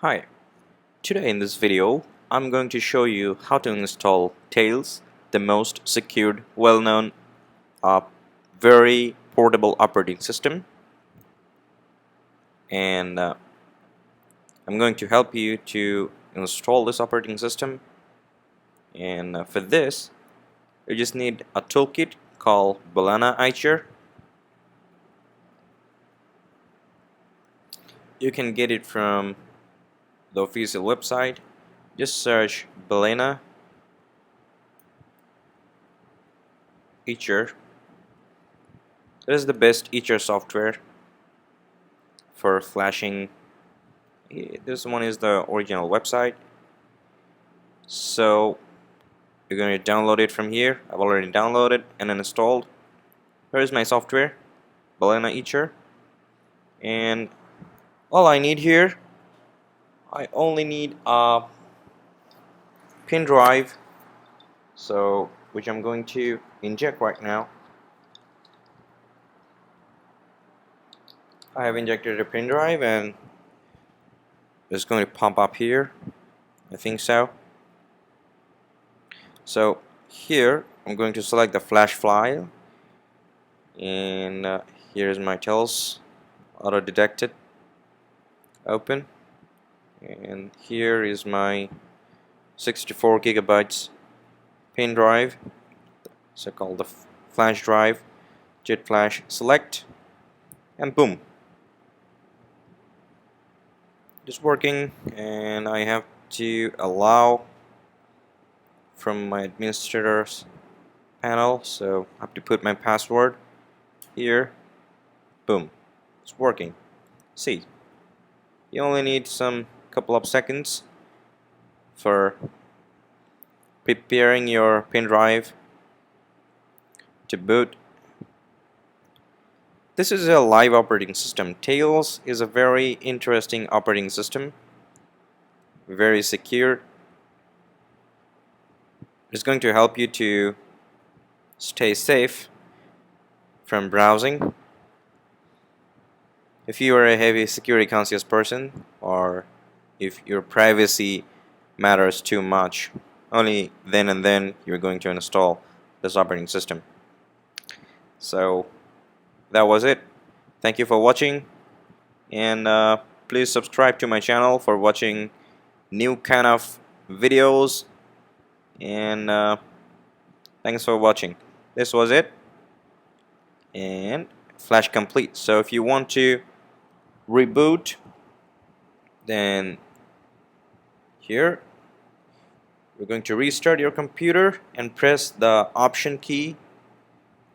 Hi, today in this video I'm going to show you how to install Tails, the most secured, well-known, very portable operating system, and I'm going to help you to install this operating system. And for this you just need a toolkit called Balena Icher. You can get it from the official website. Just search Balena Icher. It is the best Icher software for flashing. This one is the original website, so you're going to download it from here. I've already downloaded and installed. Here is my software, Balena Icher, and all I need here, I only need a pin drive, so which I'm going to inject right now. I have injected a pin drive and it's going to pump up here. I think so. So here I'm going to select the flash file, and here's my Tails auto detected. Open, and here is my 64 gigabytes pin drive, so called the flash drive. Jet flash select, and boom, it's working. And I have to allow from my administrator's panel, so I have to put my password here. Boom, it's working. See, you only need some couple of seconds for preparing your pin drive to boot. This is a live operating system. Tails is a very interesting operating system, very secure. It's going to help you to stay safe from browsing. If you are a heavy security conscious person, or if your privacy matters too much, only then and then you're going to install this operating system. So that was it. Thank you for watching, and please subscribe to my channel for watching new kind of videos. And thanks for watching. This was it, and flash complete. So if you want to reboot, then here we're going to restart your computer and press the option key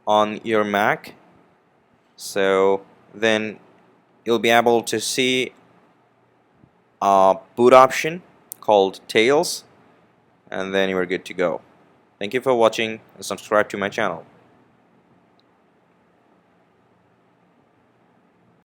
on your Mac. So then you'll be able to see a boot option called Tails, and then you are good to go. Thank you for watching, and subscribe to my channel.